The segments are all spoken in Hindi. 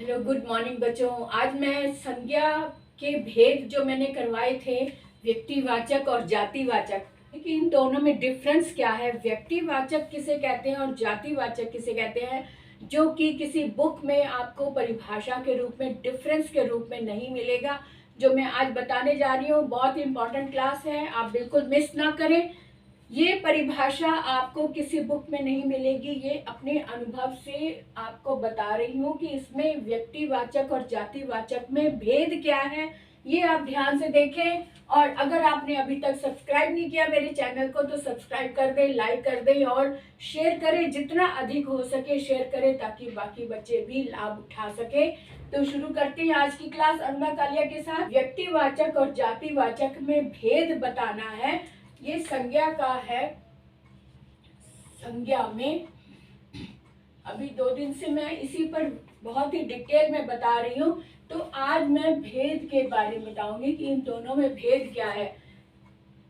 हेलो, गुड मॉर्निंग बच्चों। आज मैं संज्ञा के भेद जो मैंने करवाए थे, व्यक्तिवाचक और जातिवाचक, कि इन दोनों में डिफरेंस क्या है, व्यक्तिवाचक किसे कहते हैं और जातिवाचक किसे कहते हैं, जो कि किसी बुक में आपको परिभाषा के रूप में, डिफरेंस के रूप में नहीं मिलेगा। जो मैं आज बताने जा रही हूँ, बहुत ही इंपॉर्टेंट क्लास है, आप बिल्कुल मिस ना करें। ये परिभाषा आपको किसी बुक में नहीं मिलेगी, ये अपने अनुभव से आपको बता रही हूँ कि इसमें व्यक्तिवाचक और जातिवाचक में भेद क्या है। ये आप ध्यान से देखें, और अगर आपने अभी तक सब्सक्राइब नहीं किया मेरे चैनल को तो सब्सक्राइब कर दें, लाइक कर दें और शेयर करें, जितना अधिक हो सके शेयर करें ताकि बाकी बच्चे भी लाभ उठा सके। तो शुरू करते हैं आज की क्लास अरुणा कालिया के साथ। व्यक्तिवाचक और जातिवाचक में भेद बताना है। ये संज्ञा का है। संज्ञा में अभी 2 दिन से मैं इसी पर बहुत ही डिटेल में बता रही हूँ, तो आज मैं भेद के बारे में बताऊंगी कि इन दोनों में भेद क्या है।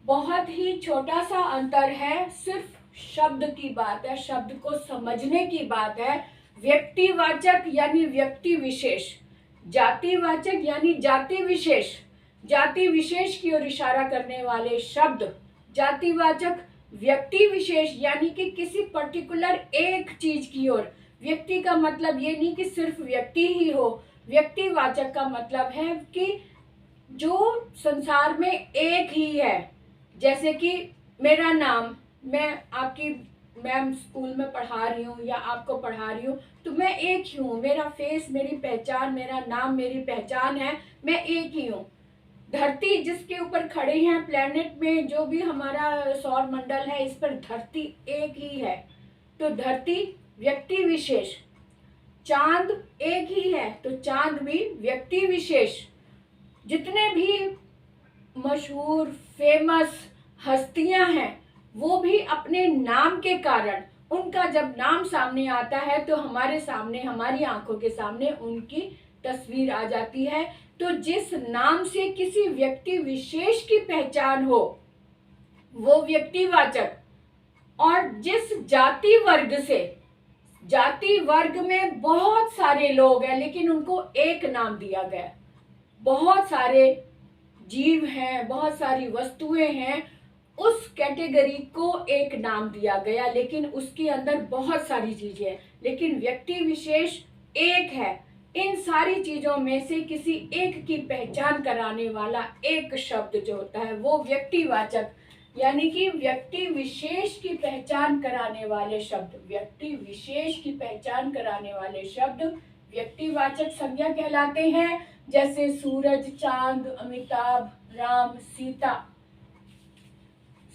बहुत ही छोटा सा अंतर है, सिर्फ शब्द की बात है, शब्द को समझने की बात है। व्यक्तिवाचक यानी व्यक्ति विशेष, जातिवाचक यानी जाति विशेष, जाति विशेष की ओर इशारा करने वाले शब्द। जातिवाचक व्यक्ति विशेष यानी कि किसी पर्टिकुलर एक चीज की ओर। व्यक्ति का मतलब ये नहीं कि सिर्फ व्यक्ति ही हो, व्यक्तिवाचक का मतलब है कि जो संसार में एक ही है। जैसे कि मेरा नाम, मैं स्कूल में पढ़ा रही हूँ या आपको पढ़ा रही हूँ, तो मैं एक ही हूँ। मेरा फेस मेरी पहचान, मेरा नाम मेरी पहचान है, मैं एक ही हूँ। धरती जिसके ऊपर खड़े हैं, प्लेनेट में जो भी हमारा सौर मंडल है, इस पर धरती एक ही है, तो धरती व्यक्ति विशेष। चांद एक ही है तो चांद भी व्यक्ति विशेष। जितने भी मशहूर फेमस हस्तियां हैं वो भी अपने नाम के कारण, उनका जब नाम सामने आता है तो हमारे सामने, हमारी आंखों के सामने उनकी तस्वीर आ जाती है। तो जिस नाम से किसी व्यक्ति विशेष की पहचान हो वो व्यक्तिवाचक, और जिस जाति वर्ग से, जाति वर्ग में बहुत सारे लोग हैं लेकिन उनको एक नाम दिया गया, बहुत सारे जीव हैं, बहुत सारी वस्तुएं हैं, उस कैटेगरी को एक नाम दिया गया, लेकिन उसके अंदर बहुत सारी चीजें हैं, लेकिन व्यक्ति विशेष एक है। इन सारी चीजों में से किसी एक की पहचान कराने वाला एक शब्द जो होता है वो व्यक्तिवाचक, यानी कि व्यक्ति विशेष की पहचान कराने वाले शब्द, व्यक्ति विशेष की पहचान कराने वाले शब्द व्यक्तिवाचक संज्ञा कहलाते हैं। जैसे सूरज, चांद, अमिताभ, राम, सीता,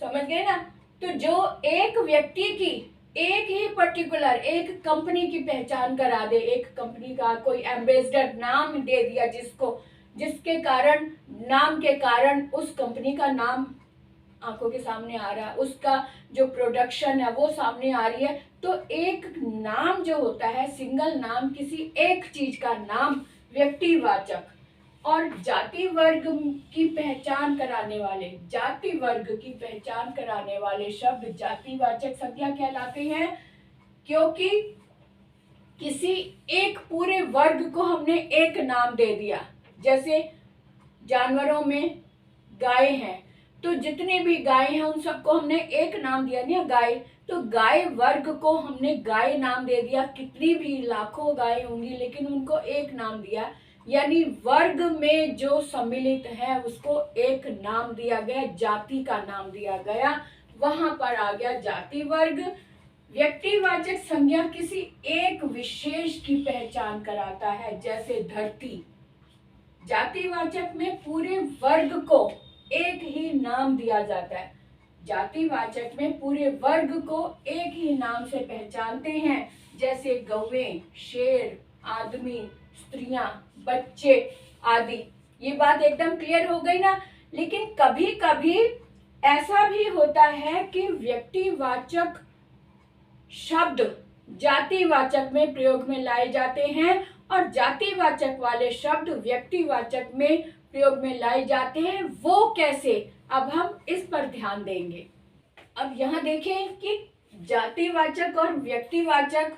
समझ गए ना। तो जो एक व्यक्ति की, एक ही पर्टिकुलर एक कंपनी की पहचान करा दे, एक कंपनी का कोई एम्बेसडर नाम दे दिया जिसको, जिसके कारण, नाम के कारण उस कंपनी का नाम आंखों के सामने आ रहा है, उसका जो प्रोडक्शन है वो सामने आ रही है, तो एक नाम जो होता है, सिंगल नाम, किसी एक चीज का नाम व्यक्तिवाचक। और जाति वर्ग की पहचान कराने वाले, जाति वर्ग की पहचान कराने वाले शब्द जातिवाचक संज्ञा कहलाते हैं, क्योंकि किसी एक पूरे वर्ग को हमने एक नाम दे दिया। जैसे जानवरों में गाय हैं, तो जितनी भी गाय हैं उन सबको हमने एक नाम दिया नहीं, गाय, तो गाय वर्ग को हमने गाय नाम दे दिया। कितनी भी लाखों गाय होंगी लेकिन उनको एक नाम दिया, यानी वर्ग में जो सम्मिलित है उसको एक नाम दिया गया, जाति का नाम दिया गया, वहां पर आ गया जाति वर्ग। व्यक्तिवाचक संज्ञा किसी एक विशेष की पहचान कराता है, जैसे धरती। जातिवाचक में पूरे वर्ग को एक ही नाम दिया जाता है, जातिवाचक में पूरे वर्ग को एक ही नाम से पहचानते हैं, जैसे गौएं, शेर, आदमी, स्त्रियां, बच्चे आदि। ये बात एकदम क्लियर हो गई ना। लेकिन कभी कभी ऐसा भी होता है कि व्यक्तिवाचक शब्द जातिवाचक में प्रयोग में लाए जाते हैं और जातिवाचक वाले शब्द व्यक्तिवाचक में प्रयोग में लाए जाते हैं। वो कैसे, अब हम इस पर ध्यान देंगे। अब यहाँ देखें कि जातिवाचक और व्यक्तिवाचक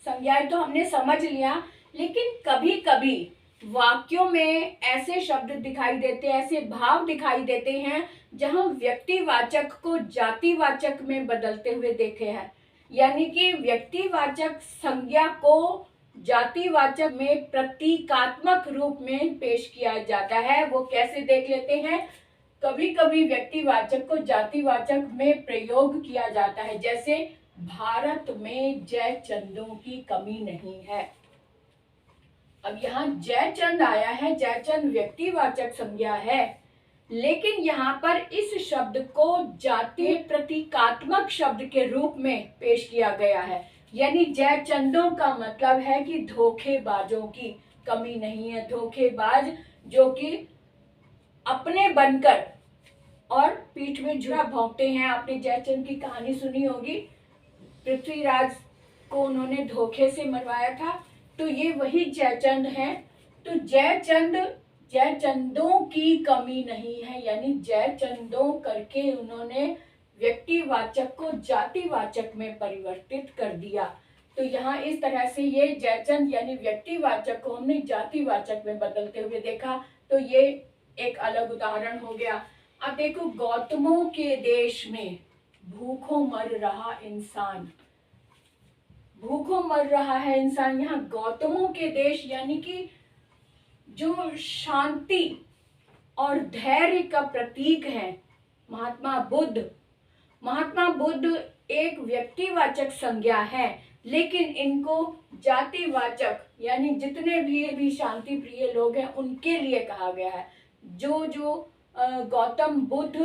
संज्ञाएं तो हमने समझ लिया, लेकिन कभी कभी वाक्यों में ऐसे शब्द दिखाई देते हैं, ऐसे भाव दिखाई देते हैं जहां व्यक्तिवाचक को जातिवाचक में बदलते हुए देखे हैं। यानी कि व्यक्तिवाचक संज्ञा को जातिवाचक में प्रतीकात्मक रूप में पेश किया जाता है। वो कैसे देख लेते हैं। कभी कभी व्यक्तिवाचक को जातिवाचक में प्रयोग किया जाता है, जैसे भारत में जयचंदों की कमी नहीं है। अब यहाँ जयचंद आया है, जयचंद व्यक्तिवाचक संज्ञा है, लेकिन यहाँ पर इस शब्द को जाति प्रतीकात्मक शब्द के रूप में पेश किया गया है। यानी जयचंदों का मतलब है कि धोखेबाजों की कमी नहीं है। धोखेबाज जो कि अपने बनकर और पीठ में झुरा भोंकते हैं। आपने जयचंद की कहानी सुनी होगी, पृथ्वीराज को उन्होंने धोखे से मरवाया था, तो ये वही जयचंद है। तो जयचंदों की कमी नहीं है, यानी जयचंदों करके उन्होंने व्यक्तिवाचक को जातिवाचक में परिवर्तित कर दिया। तो यहाँ इस तरह से ये जयचंद यानी व्यक्तिवाचक को हमने जातिवाचक में बदलते हुए देखा। तो ये एक अलग उदाहरण हो गया। अब देखो, गौतमों के देश में भूखों मर रहा इंसान, भूखों मर रहा है इंसान। यहाँ गौतमों के देश यानी कि जो शांति और धैर्य का प्रतीक है महात्मा बुद्ध। महात्मा बुद्ध एक व्यक्तिवाचक संज्ञा है, लेकिन इनको जातिवाचक यानी जितने भी शांति प्रिय लोग हैं उनके लिए कहा गया है। जो गौतम बुद्ध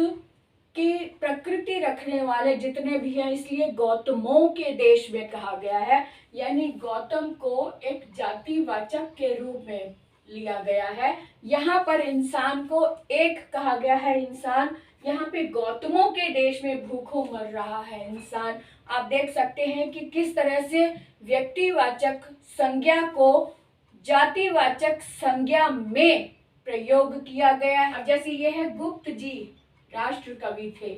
की प्रकृति रखने वाले जितने भी हैं, इसलिए गौतमों के देश में कहा गया है। यानी गौतम को एक जातिवाचक के रूप में लिया गया है। यहाँ पर इंसान को एक कहा गया है, इंसान। यहाँ पे गौतमों के देश में भूखों मर रहा है इंसान। आप देख सकते हैं कि किस तरह से व्यक्तिवाचक संज्ञा को जातिवाचक संज्ञा में प्रयोग किया गया है। अब जैसे ये है गुप्त जी, राष्ट्र कवि थे।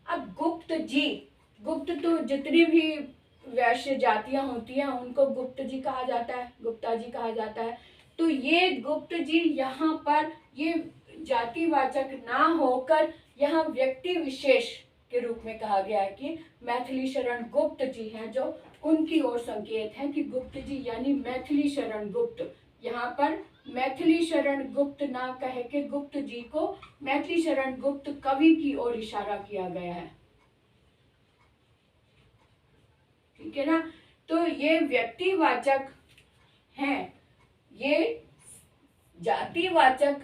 अब गुप्त जी, गुप्त तो जितनी भी वैश्य जातियां होती हैं उनको गुप्त जी कहा जाता है, गुप्ता जी कहा जाता है। तो ये गुप्त जी यहाँ पर ये जातिवाचक ना होकर यहाँ व्यक्ति विशेष के रूप में कहा गया है कि मैथिली शरण गुप्त जी हैं, जो उनकी ओर संकेत है कि गुप्त जी यानी मैथिली शरण गुप्त। यहाँ पर मैथिली शरण गुप्त ना कह के गुप्त जी को मैथिली शरण गुप्त कवि की ओर इशारा किया गया है। ठीक है ना। तो ये व्यक्तिवाचक हैं, ये जातिवाचक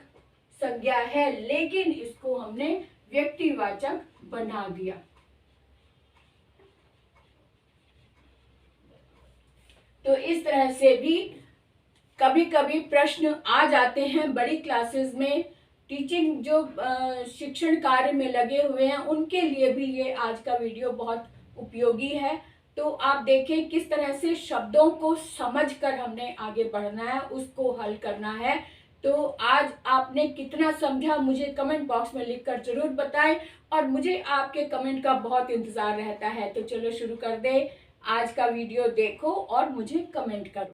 संज्ञा है, लेकिन इसको हमने व्यक्तिवाचक बना दिया। तो इस तरह से भी कभी कभी प्रश्न आ जाते हैं बड़ी क्लासेस में। टीचिंग जो शिक्षण कार्य में लगे हुए हैं उनके लिए भी ये आज का वीडियो बहुत उपयोगी है। तो आप देखें किस तरह से शब्दों को समझकर हमने आगे बढ़ना है, उसको हल करना है। तो आज आपने कितना समझा मुझे कमेंट बॉक्स में लिखकर जरूर बताएं, और मुझे आपके कमेंट का बहुत इंतजार रहता है। तो चलो शुरू कर दे। आज का वीडियो देखो और मुझे कमेंट करो।